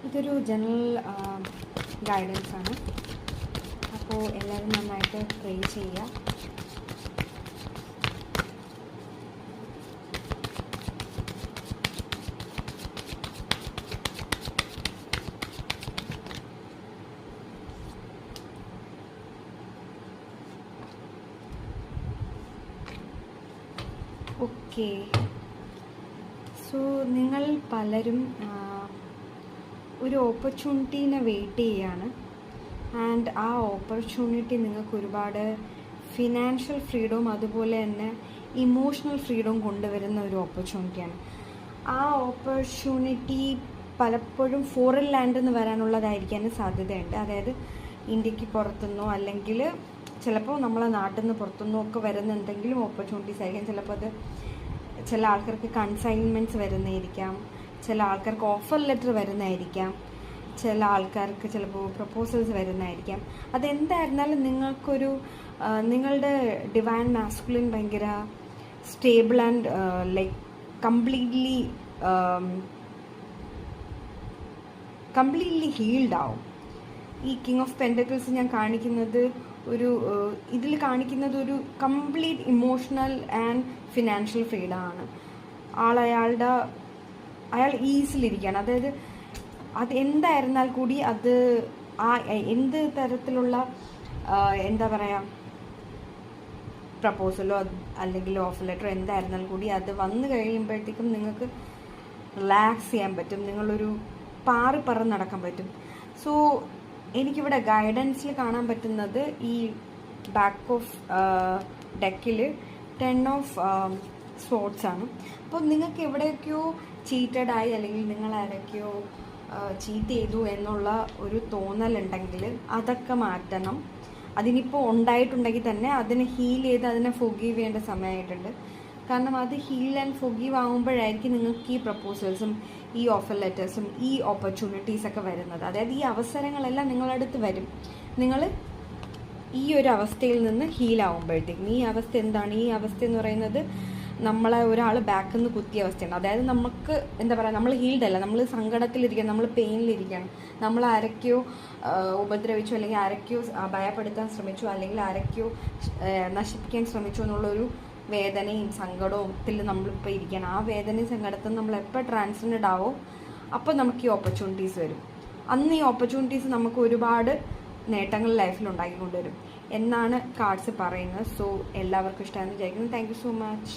ഇതൊരു general guidance ആണ്. അപ്പോൾ എല്ലാവരും നന്നായിട്ട് പ്രേ ചെയ്യുക. ഓക്കെ, സോ നിങ്ങൾ പലരും ഒരു ഓപ്പർച്യൂണിറ്റീനെ വെയിറ്റ് ചെയ്യുകയാണ്. ആൻഡ് ആ ഓപ്പർച്യൂണിറ്റി നിങ്ങൾക്ക് ഒരുപാട് ഫിനാൻഷ്യൽ ഫ്രീഡവും അതുപോലെ തന്നെ ഇമോഷണൽ ഫ്രീഡവും കൊണ്ടുവരുന്ന ഒരു ഓപ്പർച്യൂണിറ്റിയാണ്. ആ ഓപ്പർച്യൂണിറ്റി പലപ്പോഴും ഫോറിൻ ലാൻഡിൽ നിന്ന് വരാനുള്ളതായിരിക്കാനും സാധ്യതയുണ്ട്. അതായത് ഇന്ത്യക്ക് പുറത്തുനിന്നോ അല്ലെങ്കിൽ ചിലപ്പോൾ നമ്മളെ നാട്ടിൽ നിന്ന് പുറത്തുനിന്നോ ഒക്കെ വരുന്ന എന്തെങ്കിലും ഓപ്പർച്യൂണിറ്റീസ് ആയിരിക്കാം. ചിലപ്പോൾ അത് ചില ആൾക്കാർക്ക് കൺസൈൻമെൻറ്റ്സ് വരുന്നതായിരിക്കാം, ചില ആൾക്കാർക്ക് ഓഫർ ലെറ്റർ വരുന്നതായിരിക്കാം, ചില ആൾക്കാർക്ക് ചിലപ്പോൾ പ്രപ്പോസൽസ് വരുന്നതായിരിക്കാം. അതെന്തായിരുന്നാലും നിങ്ങൾക്കൊരു നിങ്ങളുടെ ഡിവൈൻ മാസ്കുലിൻ ഭയങ്കര stable and like completely healed ആവും. ഈ കിങ് ഓഫ് പെൻറ്റക്കിൾസ് ഞാൻ കാണിക്കുന്നത് ഇതിൽ കാണിക്കുന്നത് ഒരു complete emotional and financial freedom ആണ്. അയാൾ ഈസിലിരിക്കുകയാണ്. അതായത് അത് എന്തായിരുന്നാൽ കൂടി അത് എന്ത് തരത്തിലുള്ള എന്താ പറയുക പ്രപ്പോസലോ അല്ലെങ്കിൽ ഓഫർ ലെറ്ററോ എന്തായിരുന്നാൽ കൂടി അത് വന്നു കഴിയുമ്പോഴത്തേക്കും നിങ്ങൾക്ക് റിലാക്സ് ചെയ്യാൻ പറ്റും. നിങ്ങളൊരു പാറി പറന്ന് നടക്കാൻ പറ്റും. സോ എനിക്കിവിടെ ഗൈഡൻസിൽ കാണാൻ പറ്റുന്നത് ഈ ബാക്ക് ഓഫ് ഡെക്കിൽ 10 ഓഫ് സ്പോർട്സ് ആണ്. അപ്പോൾ നിങ്ങൾക്ക് എവിടെയൊക്കെയോ ചീറ്റഡ് ആയി അല്ലെങ്കിൽ നിങ്ങൾ ആരൊക്കെയോ ചീറ്റ് ചെയ്തു എന്നുള്ള ഒരു തോന്നലുണ്ടെങ്കിൽ അതൊക്കെ മാറ്റണം. അതിനിപ്പോൾ ഉണ്ടായിട്ടുണ്ടെങ്കിൽ തന്നെ അതിനെ ഹീൽ ചെയ്ത് അതിനെ ഫൊഗീവ് ചെയ്യേണ്ട സമയമായിട്ടുണ്ട്. കാരണം അത് ഹീൽ ആൻഡ് ഫൊഗീവ് ആകുമ്പോഴായിരിക്കും നിങ്ങൾക്ക് ഈ പ്രപ്പോസൽസും ഈ ഓഫർ ലെറ്റേഴ്സും ഈ ഓപ്പർച്യൂണിറ്റീസൊക്കെ വരുന്നത്. അതായത് ഈ അവസരങ്ങളെല്ലാം നിങ്ങളുടെ അടുത്ത് വരും. നിങ്ങൾ ഈ ഒരു അവസ്ഥയിൽ നിന്ന് ഹീലാവുമ്പോഴത്തേക്കും ഈ അവസ്ഥ എന്താണ്? ഈ അവസ്ഥ എന്ന് പറയുന്നത് നമ്മളെ ഒരാൾ ബാക്കിൽ നിന്ന് കുത്തിയ അവസ്ഥയാണ്. അതായത് നമുക്ക് എന്താ പറയുക, നമ്മൾ ഹീൽഡ് അല്ല, നമ്മൾ സങ്കടത്തിലിരിക്കണം, നമ്മൾ പെയിനിലിരിക്കണം, നമ്മൾ ആരൊക്കെയോ ഉപദ്രവിച്ചു അല്ലെങ്കിൽ ആരൊക്കെയോ ഭയപ്പെടുത്താൻ ശ്രമിച്ചു അല്ലെങ്കിൽ ആരൊക്കെയോ നശിപ്പിക്കാൻ ശ്രമിച്ചു എന്നുള്ളൊരു വേദനയും സങ്കടവും നമ്മളിപ്പോൾ ഇരിക്കണം. ആ വേദനയും സങ്കടത്തിൽ നമ്മൾ എപ്പോൾ ട്രാൻസ്ജെൻഡഡ് ആവോ അപ്പോൾ നമുക്ക് ഈ ഓപ്പർച്യൂണിറ്റീസ് വരും. അന്ന് ഈ ഓപ്പർച്യൂണിറ്റീസ് നമുക്ക് ഒരുപാട് നേട്ടങ്ങൾ ലൈഫിൽ ഉണ്ടാക്കിക്കൊണ്ടുവരും എന്നാണ് കാർഡ്സ് പറയുന്നത്. സോ എല്ലാവർക്കും ഇഷ്ടമാണെന്ന് വിചാരിക്കുന്നു. Thank you so much.